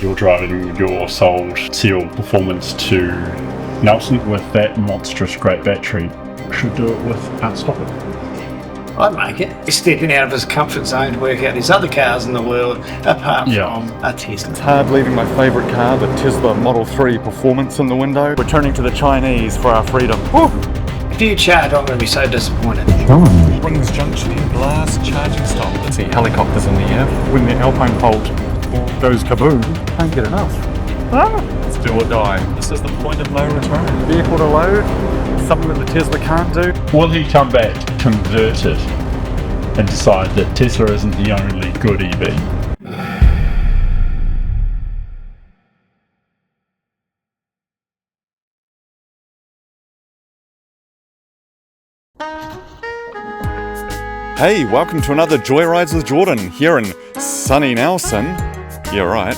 You're driving your sold Seal Performance to Nelson with that monstrous great battery. Should do it without stopping. I'd make it. He's stepping out of his comfort zone to work out these other cars in the world apart from a Tesla. It's hard leaving my favourite car, the Tesla Model 3 Performance in the window. Returning to the Chinese for our freedom. Woo! If you charge, I'm going to be so disappointed. Rings Junction in glass charging stop. Let's see helicopters in the air. When the Alpine Fault goes kaboom, can't get enough. Let's do or die. This is the point of no return. Vehicle to load, something that the Tesla can't do. Will he come back converted and decide that Tesla isn't the only good EV? Hey, welcome to another Joyrides with Jordan here in sunny Nelson. Yeah, right.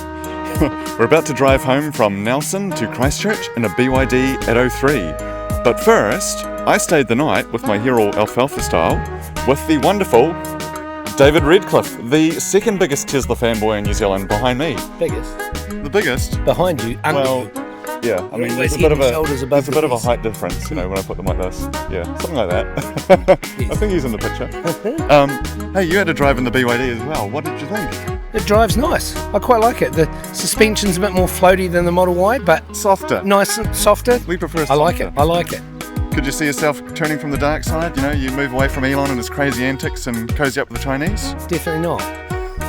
We're about to drive home from Nelson to Christchurch in a BYD Atto 3. But first, I stayed the night with my hero Alfalfa Style with the wonderful David Redcliffe, the second biggest Tesla fanboy in New Zealand, behind me. Biggest? The biggest? Behind you, under you. Yeah, I mean, there's a bit of a height difference, you know, when I put them like this. Yeah, something like that. Yes. I think he's in the picture. Hey, you had to drive in the BYD as well. What did you think? It drives nice. I quite like it. The suspension's a bit more floaty than the Model Y, but softer. Nice and softer. We prefer softer. I like it. Could you see yourself turning from the dark side? You know, you move away from Elon and his crazy antics and cozy up with the Chinese? Definitely not.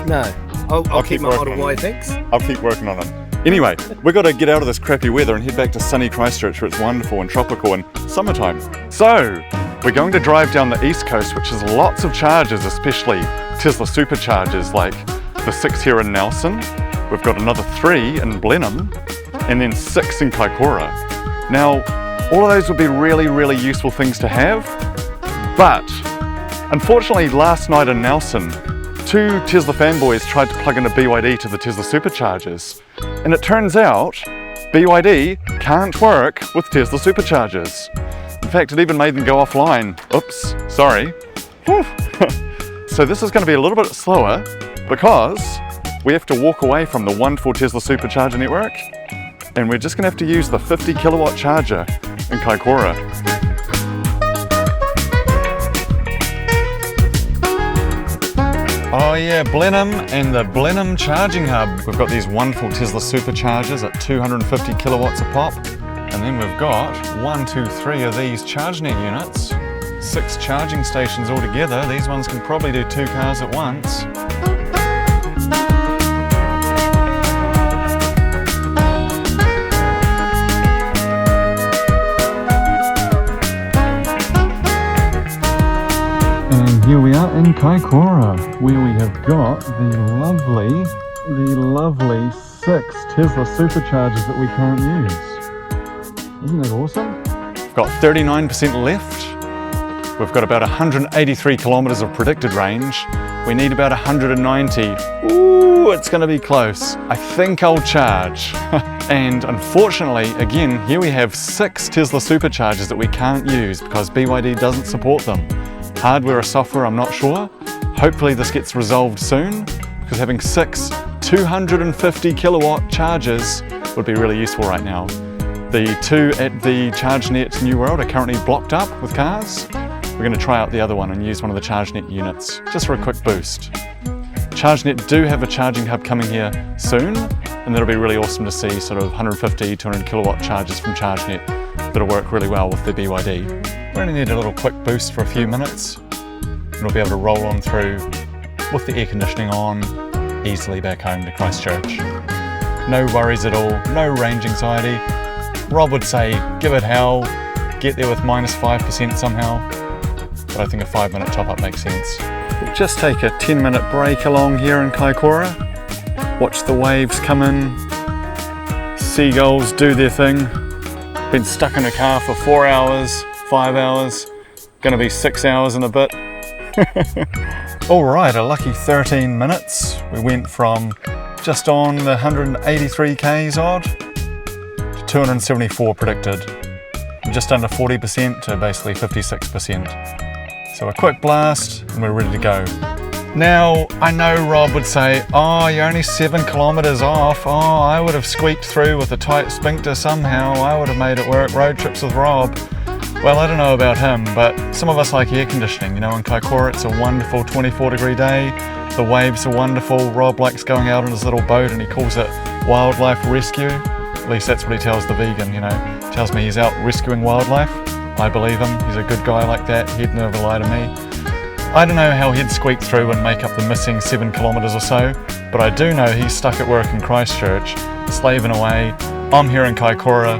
No. I'll keep my Model Y, thanks. I'll keep working on it. Anyway, we've got to get out of this crappy weather and head back to sunny Christchurch where it's wonderful and tropical and summertime. So, we're going to drive down the east coast, which has lots of chargers, especially Tesla superchargers like the 6 here in Nelson. We've got another 3 in Blenheim and then 6 in Kaikoura. Now, all of those would be really, really useful things to have, but unfortunately last night in Nelson, 2 Tesla fanboys tried to plug in a BYD to the Tesla superchargers, and it turns out BYD can't work with Tesla superchargers. In fact, it even made them go offline. Oops, sorry. So this is going to be a little bit slower because we have to walk away from the wonderful Tesla supercharger network, and we're just going to have to use the 50 kilowatt charger in Kaikoura. Oh yeah, Blenheim and the Blenheim charging hub. We've got these wonderful Tesla superchargers at 250 kilowatts a pop. And then we've got 1, 2, 3 of these ChargeNet units. 6 charging stations altogether. These ones can probably do 2 cars at once. And here we are in Kaikoura, where we have got the lovely 6 Tesla superchargers that we can't use. Isn't that awesome? We've got 39% left. We've got about 183 kilometers of predicted range. We need about 190. Ooh, it's gonna be close. I think I'll charge. And unfortunately, again, here we have 6 Tesla superchargers that we can't use because BYD doesn't support them. Hardware or software, I'm not sure. Hopefully this gets resolved soon, because having 6 250 kilowatt chargers would be really useful right now. The 2 at the ChargeNet New World are currently blocked up with cars. We're going to try out the other one and use one of the ChargeNet units, just for a quick boost. ChargeNet do have a charging hub coming here soon, and that'll be really awesome to see sort of 150, 200 kilowatt chargers from ChargeNet that'll work really well with the BYD. We only need a little quick boost for a few minutes, and we'll be able to roll on through with the air conditioning on, easily back home to Christchurch. No worries at all, no range anxiety. Rob would say, give it hell, get there with -5% somehow, but I think a 5-minute top-up makes sense. We'll just take a 10-minute break along here in Kaikoura, watch the waves come in, seagulls do their thing. Been stuck in a car for 4 hours, 5 hours, gonna be 6 hours in a bit. All right, a lucky 13 minutes. We went from just on the 183 Ks odd to 274 predicted. Just under 40% to basically 56%. So a quick blast and we're ready to go. Now, I know Rob would say, oh, you're only 7 kilometres off. Oh, I would have squeaked through with a tight sphincter somehow. I would have made it work. Road trips with Rob. Well, I don't know about him, but some of us like air conditioning. You know, in Kaikoura, it's a wonderful 24-degree day. The waves are wonderful. Rob likes going out on his little boat and he calls it wildlife rescue. At least that's what he tells the vegan, you know. Tells me he's out rescuing wildlife. I believe him. He's a good guy like that. He'd never lie to me. I don't know how he'd squeak through and make up the missing 7 kilometres or so, but I do know he's stuck at work in Christchurch, slaving away. I'm here in Kaikoura,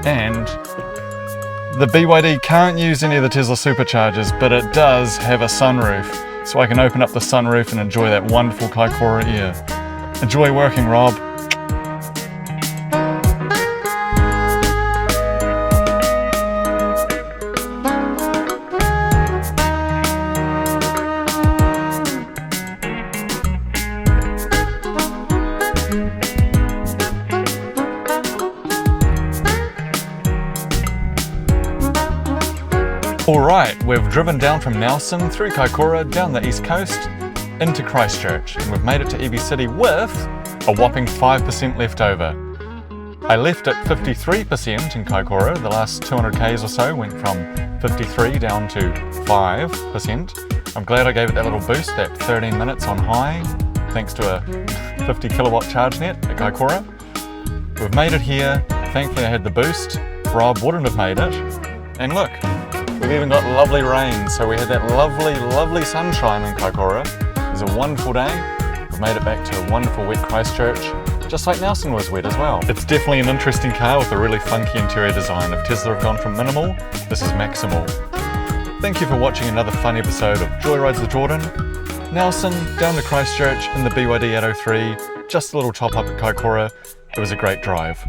and the BYD can't use any of the Tesla superchargers, but it does have a sunroof, so I can open up the sunroof and enjoy that wonderful Kaikoura air. Enjoy working, Rob. Alright, we've driven down from Nelson through Kaikoura, down the east coast, into Christchurch, and we've made it to EV City with a whopping 5% left over. I left at 53% in Kaikoura. The last 200 k's or so went from 53 down to 5%. I'm glad I gave it that little boost, that 13 minutes on high, thanks to a 50 kilowatt charge net at Kaikoura. We've made it here. Thankfully I had the boost. Rob wouldn't have made it. And look, we've even got lovely rain, so we had that lovely sunshine in Kaikoura. It was a wonderful day. We've made it back to a wonderful wet Christchurch, just like Nelson was wet as well. It's definitely an interesting car with a really funky interior design. If Tesla have gone from minimal, this is maximal. Thank you for watching another fun episode of Joyrides with Jordan. Nelson, down to Christchurch in the BYD Atto 3, just a little top up at Kaikoura. It was a great drive.